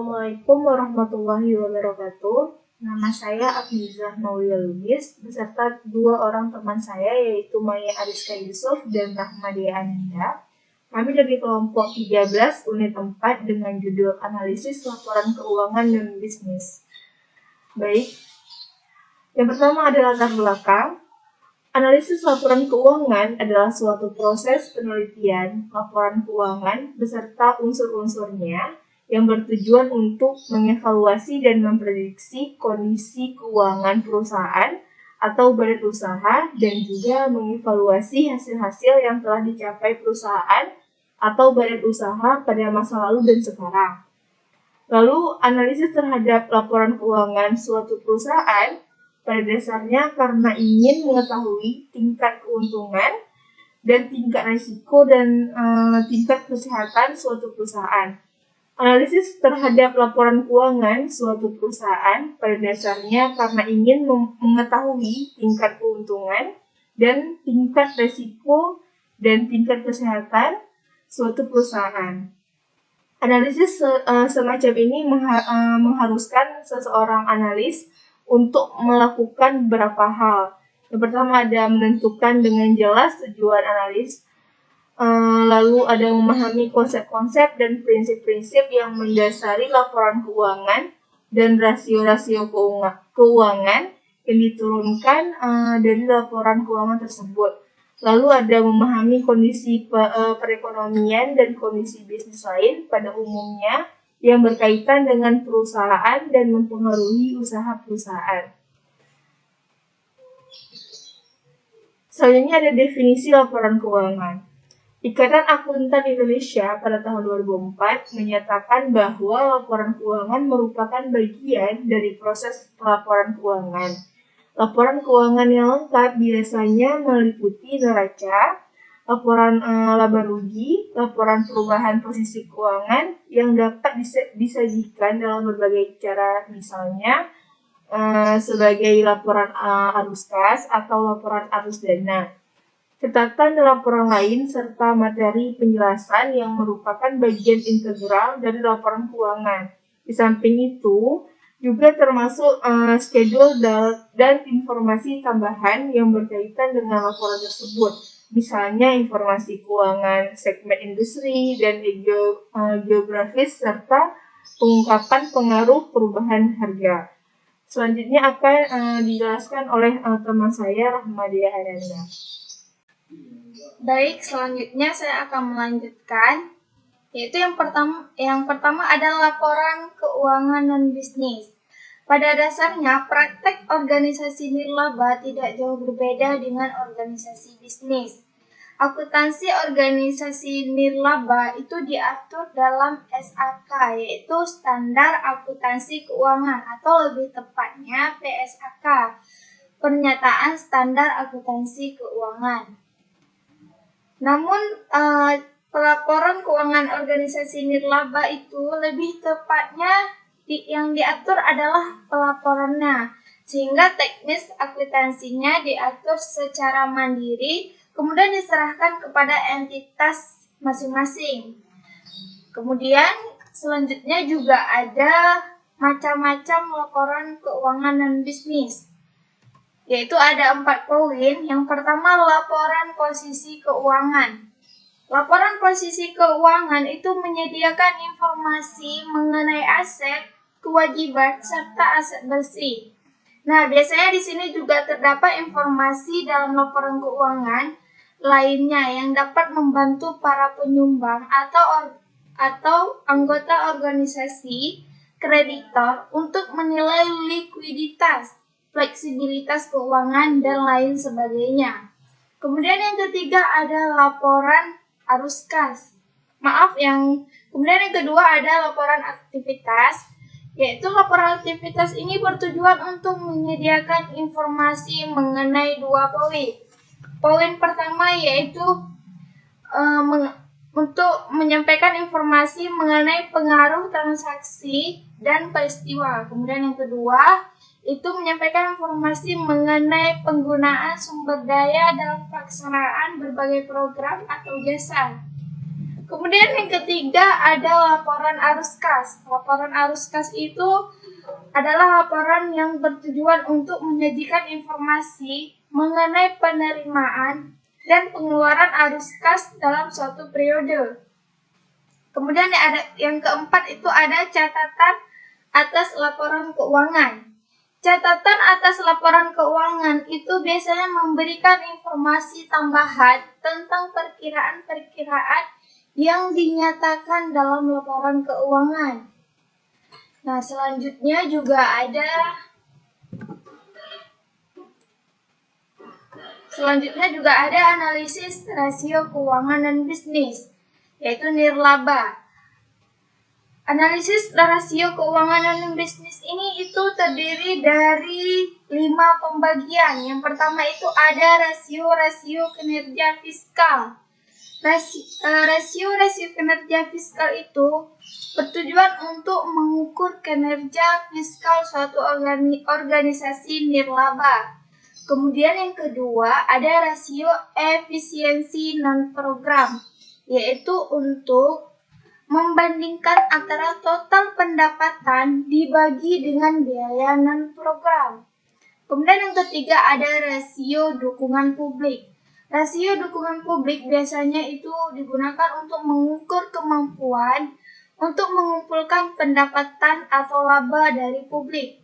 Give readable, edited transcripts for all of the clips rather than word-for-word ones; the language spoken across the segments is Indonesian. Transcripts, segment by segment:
Assalamualaikum warahmatullahi wabarakatuh. Nama saya Afnizah Maulia Lubis beserta dua orang teman saya yaitu Maya Ariska Yusuf dan Rahmadia Ananda. Kami dari kelompok 13 unit 4 dengan judul Analisis Laporan Keuangan dan Bisnis. Baik, yang pertama adalah latar belakang. Analisis laporan keuangan adalah suatu proses penelitian laporan keuangan beserta unsur-unsurnya yang bertujuan untuk mengevaluasi dan memprediksi kondisi keuangan perusahaan atau badan usaha dan juga mengevaluasi hasil-hasil yang telah dicapai perusahaan atau badan usaha pada masa lalu dan sekarang. Lalu, analisis terhadap laporan keuangan suatu perusahaan pada dasarnya karena ingin mengetahui tingkat keuntungan dan tingkat risiko dan tingkat kesehatan suatu perusahaan. Analisis terhadap laporan keuangan suatu perusahaan pada dasarnya karena ingin mengetahui tingkat keuntungan dan tingkat risiko dan tingkat kesehatan suatu perusahaan. Analisis semacam ini mengharuskan seseorang analis untuk melakukan beberapa hal. Yang pertama ada menentukan dengan jelas tujuan analis, lalu ada memahami konsep-konsep dan prinsip-prinsip yang mendasari laporan keuangan dan rasio-rasio keuangan yang diturunkan dari laporan keuangan tersebut. Lalu ada memahami kondisi perekonomian dan kondisi bisnis lain pada umumnya yang berkaitan dengan perusahaan dan mempengaruhi usaha perusahaan. Selanjutnya ada definisi laporan keuangan. Ikatan Akuntan Indonesia pada tahun 2004 menyatakan bahwa laporan keuangan merupakan bagian dari proses pelaporan keuangan. Laporan keuangan yang lengkap biasanya meliputi neraca, laporan laba rugi, laporan perubahan posisi keuangan yang dapat disajikan dalam berbagai cara, misalnya sebagai laporan arus kas atau laporan arus dana. Catatan laporan lain serta materi penjelasan yang merupakan bagian integral dari laporan keuangan. Di samping itu, juga termasuk schedule dan informasi tambahan yang berkaitan dengan laporan tersebut. Misalnya informasi keuangan segmen industri dan geografis serta pengungkapan pengaruh perubahan harga. Selanjutnya akan dijelaskan oleh teman saya Rahmadia Ananda. Baik, selanjutnya saya akan melanjutkan, yaitu yang pertama adalah laporan keuangan non bisnis. Pada dasarnya, praktek organisasi nirlaba tidak jauh berbeda dengan organisasi bisnis. Akuntansi organisasi nirlaba itu diatur dalam SAK, yaitu Standar Akuntansi Keuangan, atau lebih tepatnya PSAK, Pernyataan Standar Akuntansi Keuangan. Namun, pelaporan keuangan organisasi nirlaba itu lebih tepatnya yang diatur adalah pelaporannya, sehingga teknis akuntansinya diatur secara mandiri, kemudian diserahkan kepada entitas masing-masing. Kemudian selanjutnya juga ada macam-macam laporan keuangan non bisnis, yaitu ada 4 poin. Yang pertama, laporan posisi keuangan. Laporan posisi keuangan itu menyediakan informasi mengenai aset, kewajiban, serta aset bersih. Nah, biasanya di sini juga terdapat informasi dalam laporan keuangan lainnya yang dapat membantu para penyumbang atau anggota organisasi kreditor untuk menilai likuiditas, fleksibilitas keuangan, dan lain sebagainya. Kemudian yang ketiga ada laporan arus kas. Kemudian yang kedua ada laporan aktivitas, yaitu laporan aktivitas ini bertujuan untuk menyediakan informasi mengenai 2 poin. Poin pertama yaitu untuk menyampaikan informasi mengenai pengaruh transaksi dan peristiwa. Kemudian yang kedua itu menyampaikan informasi mengenai penggunaan sumber daya dalam pelaksanaan berbagai program atau jasa. Kemudian yang ketiga ada laporan arus kas. Laporan arus kas itu adalah laporan yang bertujuan untuk menyajikan informasi mengenai penerimaan dan pengeluaran arus kas dalam suatu periode. Kemudian yang keempat itu ada catatan atas laporan keuangan. Catatan atas laporan keuangan itu biasanya memberikan informasi tambahan tentang perkiraan-perkiraan yang dinyatakan dalam laporan keuangan. Nah, selanjutnya juga ada analisis rasio keuangan dan bisnis, yaitu nirlaba. Analisis rasio keuangan dan bisnis ini itu terdiri dari 5 pembagian. Yang pertama itu ada rasio kinerja fiskal. Rasio kinerja fiskal itu bertujuan untuk mengukur kinerja fiskal suatu organisasi nirlaba. Kemudian yang kedua ada rasio efisiensi non-program, yaitu untuk membandingkan antara total pendapatan dibagi dengan biaya non-program. Kemudian yang ketiga ada rasio dukungan publik. Rasio dukungan publik biasanya itu digunakan untuk mengukur kemampuan untuk mengumpulkan pendapatan atau laba dari publik.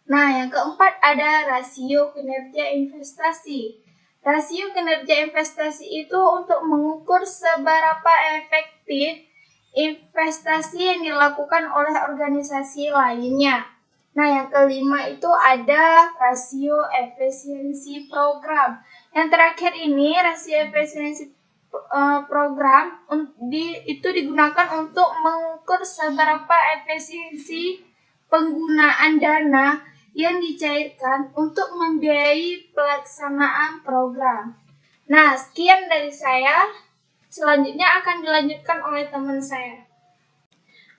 Nah, yang keempat ada rasio kinerja investasi. Rasio kinerja investasi itu untuk mengukur seberapa efektif investasi yang dilakukan oleh organisasi lainnya. Nah, yang kelima itu ada rasio efisiensi program. Yang terakhir ini rasio efisiensi program itu digunakan untuk mengukur seberapa efisiensi penggunaan dana yang dicairkan untuk membiayai pelaksanaan program. Nah, sekian dari saya. Selanjutnya akan dilanjutkan oleh teman saya.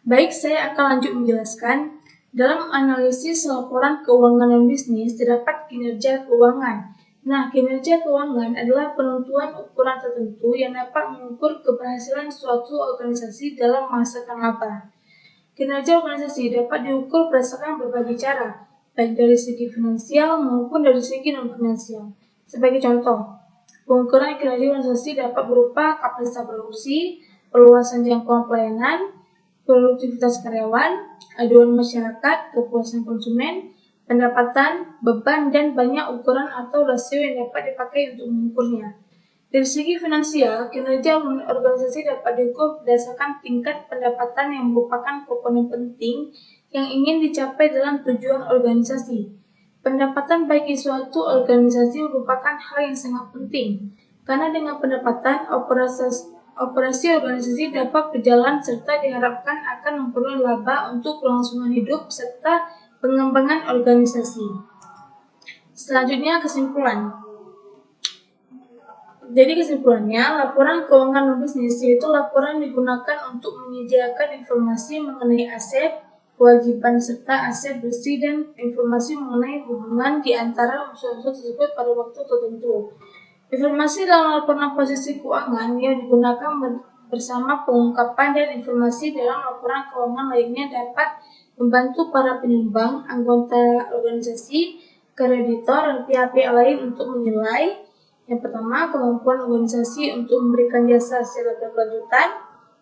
Baik, saya akan lanjut menjelaskan. Dalam analisis laporan keuangan dan bisnis terdapat kinerja keuangan. Nah, kinerja keuangan adalah penentuan ukuran tertentu yang dapat mengukur keberhasilan suatu organisasi dalam menghasilkan laba. Kinerja organisasi dapat diukur berdasarkan berbagai cara, baik dari segi finansial maupun dari segi non-finansial. Sebagai contoh, pengukuran kinerja organisasi dapat berupa kapasitas produksi, perluasan jangkauan pelayanan, produktivitas karyawan, aduan masyarakat, kepuasan konsumen, pendapatan, beban, dan banyak ukuran atau rasio yang dapat dipakai untuk mengukurnya. Dari segi finansial, kinerja organisasi dapat diukur berdasarkan tingkat pendapatan yang merupakan komponen penting yang ingin dicapai dalam tujuan organisasi. Pendapatan bagi suatu organisasi merupakan hal yang sangat penting, karena dengan pendapatan, operasi organisasi dapat berjalan serta diharapkan akan memperoleh laba untuk kelangsungan hidup serta pengembangan organisasi. Selanjutnya kesimpulan. Jadi kesimpulannya, laporan keuangan bisnis yaitu laporan digunakan untuk menyediakan informasi mengenai aset, kewajiban serta aset bersih dan informasi mengenai hubungan di antara unsur-unsur tersebut pada waktu tertentu. Informasi dalam laporan posisi keuangan yang digunakan bersama pengungkapan dan informasi dalam laporan keuangan lainnya dapat membantu para penyumbang, anggota organisasi, kreditor, dan pihak-pihak lain untuk menilai yang pertama, kemampuan organisasi untuk memberikan jasa secara berkelanjutan.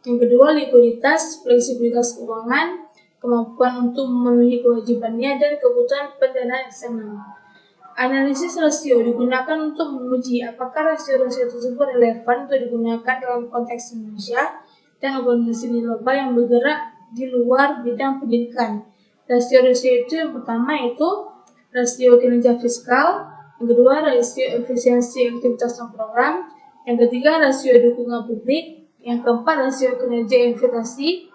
Yang kedua, likuiditas, fleksibilitas keuangan, kemampuan untuk memenuhi kewajibannya, dan kebutuhan pendanaan eksternal. Analisis rasio digunakan untuk menguji apakah rasio-rasio tersebut relevan untuk digunakan dalam konteks Indonesia dan organisasi nirlaba yang bergerak di luar bidang pendidikan. Rasio-rasio itu yang pertama itu rasio kinerja fiskal, yang kedua rasio efisiensi aktivitas program, yang ketiga rasio dukungan publik, yang keempat rasio kinerja investasi,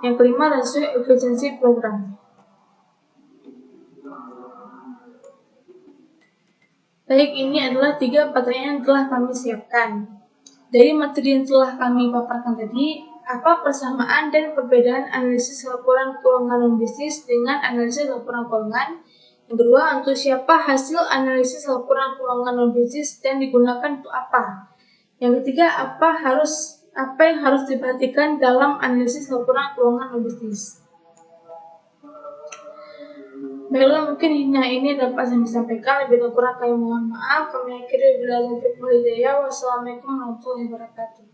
yang kelima rasio efisiensi program. Baik, ini adalah 3 pertanyaan yang telah kami siapkan. Dari materi yang telah kami paparkan tadi, apa persamaan dan perbedaan analisis laporan keuangan bisnis dengan analisis laporan keuangan? Yang kedua, untuk siapa hasil analisis laporan keuangan bisnis dan digunakan untuk apa? Yang ketiga, apa apa yang harus diperhatikan dalam analisis laporan keuangan bisnis. Baiklah, mungkin ini dapat saya sampaikan. Lebih kurang kami mohon maaf. Kami akhiri bila Wassalamualaikum warahmatullahi wabarakatuh.